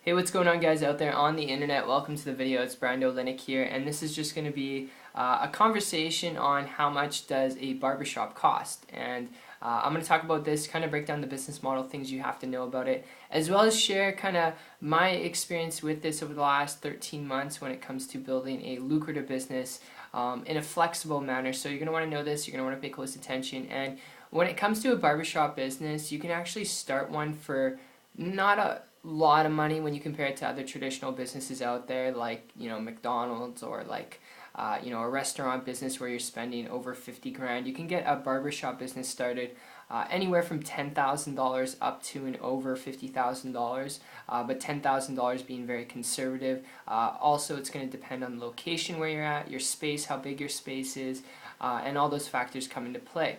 Hey, what's going on, guys out there on the internet? Welcome to the video. It's Brando Linick here, and this is just going to be a conversation on how much does a barbershop cost. And I'm going to talk about this, kind of break down the business model, things you have to know about it, as well as share kind of my experience with this over the last 13 months when it comes to building a lucrative business in a flexible manner. So you're going to want to know this, you're going to want to pay close attention. And when it comes to a barbershop business, you can actually start one for not a lot of money when you compare it to other traditional businesses out there, like McDonald's, or like a restaurant business where you're spending over 50 grand. You can get a barbershop business started anywhere from $10,000 up to and over $50,000, but $10,000 being very conservative. Also, it's going to depend on the location where you're at, your space, how big your space is, and all those factors come into play.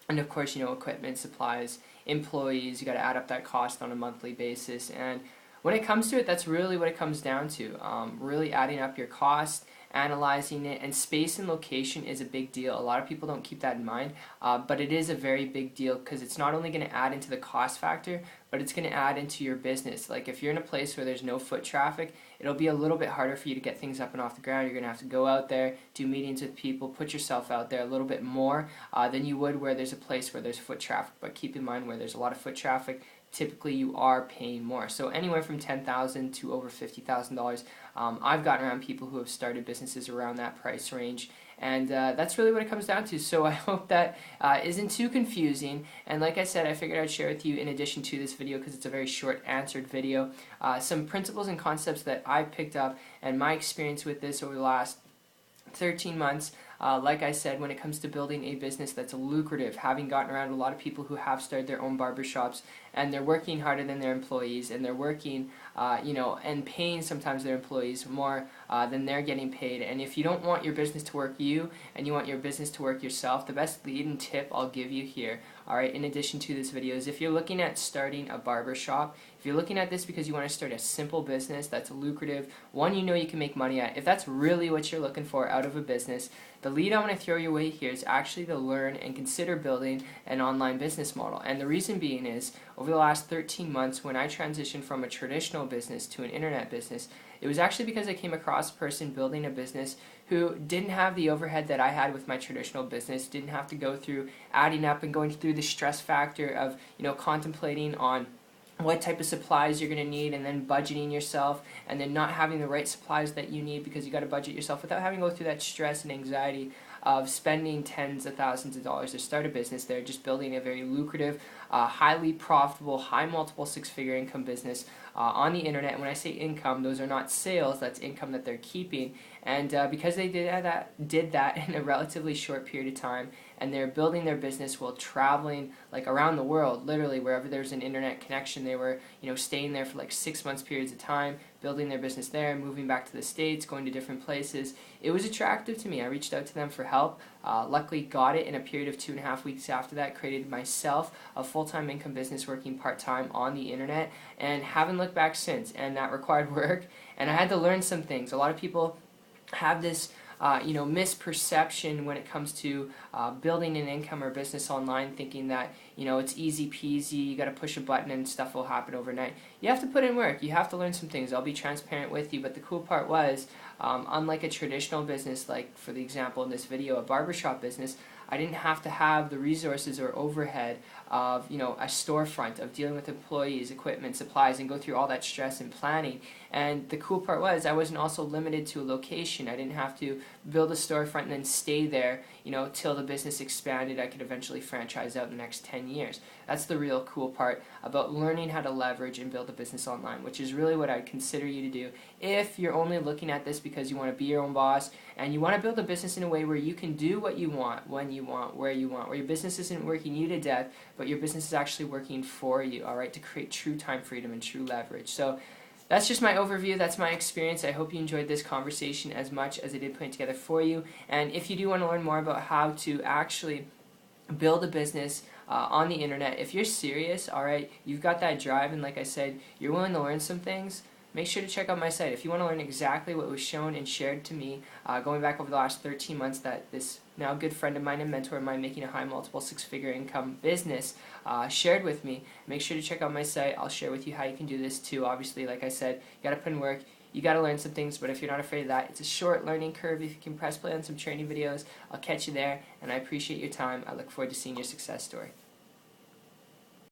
And of course, equipment, supplies, employees, you got to add up that cost on a monthly basis. And when it comes to it, that's really what it comes down to. Really adding up your cost, analyzing it, and space and location is a big deal. A lot of people don't keep that in mind, but it is a very big deal because it's not only going to add into the cost factor, but it's going to add into your business. Like if you're in a place where there's no foot traffic, it'll be a little bit harder for you to get things up and off the ground. You're going to have to go out there, do meetings with people, put yourself out there a little bit more than you would where there's a place where there's foot traffic. But keep in mind, where there's a lot of foot traffic, typically you are paying more. So anywhere from $10,000 to over $50,000. I've gotten around people who have started businesses around that price range, and that's really what it comes down to. So I hope that isn't too confusing, and like I said, I figured I'd share with you, in addition to this video, because it's a very short answered video, some principles and concepts that I've picked up and my experience with this over the last 13 months. Like I said, when it comes to building a business that's lucrative, having gotten around a lot of people who have started their own barbershops, and they're working harder than their employees, and they're working, and paying sometimes their employees more than they're getting paid. And if you don't want your business to work you, and you want your business to work yourself, the best lead and tip I'll give you here, alright, in addition to this video, is if you're looking at starting a barbershop, if you're looking at this because you want to start a simple business that's lucrative, one you can make money at, if that's really what you're looking for out of a business, the lead I want to throw your way here is actually to learn and consider building an online business model. And the reason being is, over the last 13 months, when I transitioned from a traditional business to an internet business, it was actually because I came across a person building a business who didn't have the overhead that I had with my traditional business, didn't have to go through adding up and going through the stress factor of, contemplating on what type of supplies you're going to need, and then budgeting yourself, and then not having the right supplies that you need because you got to budget yourself, without having to go through that stress and anxiety of spending tens of thousands of dollars to start a business. They're just building a very lucrative, highly profitable, high multiple six-figure income business on the internet. And when I say income, those are not sales, that's income that they're keeping. And because they did that in a relatively short period of time, and they're building their business while traveling like around the world, literally wherever there's an internet connection. They were staying there for like 6 months periods of time, building their business there, moving back to the States, going to different places. It was attractive to me. I reached out to them for help. Luckily got it in a period of 2.5 weeks after that. Created myself a full-time income business working part-time on the internet, and haven't looked back since. And that required work, and I had to learn some things. A lot of people have this misperception when it comes to building an income or business online, thinking that it's easy peasy, you got to push a button and stuff will happen overnight. You have to put in work, you have to learn some things. I'll be transparent with you, but the cool part was, unlike a traditional business, like for the example in this video, a barbershop business, I didn't have to have the resources or overhead of a storefront, of dealing with employees, equipment, supplies, and go through all that stress and planning. And the cool part was, I wasn't also limited to a location. I didn't have to build a storefront and then stay there till the business expanded. I could eventually franchise out in the next 10 years. That's the real cool part about learning how to leverage and build a business online, which is really what I'd consider you to do if you're only looking at this because you want to be your own boss and you want to build a business in a way where you can do what you want, when you want, where you want, where your business isn't working you to death, but your business is actually working for you, alright, to create true time freedom and true leverage. So that's just my overview, that's my experience. I hope you enjoyed this conversation as much as I did putting it together for you. And if you do want to learn more about how to actually build a business on the internet, if you're serious, alright, you've got that drive, and like I said, you're willing to learn some things, make sure to check out my site. If you want to learn exactly what was shown and shared to me going back over the last 13 months that this now good friend of mine and mentor of mine making a high multiple six-figure income business shared with me, make sure to check out my site. I'll share with you how you can do this too. Obviously, like I said, you got to put in work. You got to learn some things, but if you're not afraid of that, it's a short learning curve. If you can press play on some training videos, I'll catch you there, and I appreciate your time. I look forward to seeing your success story.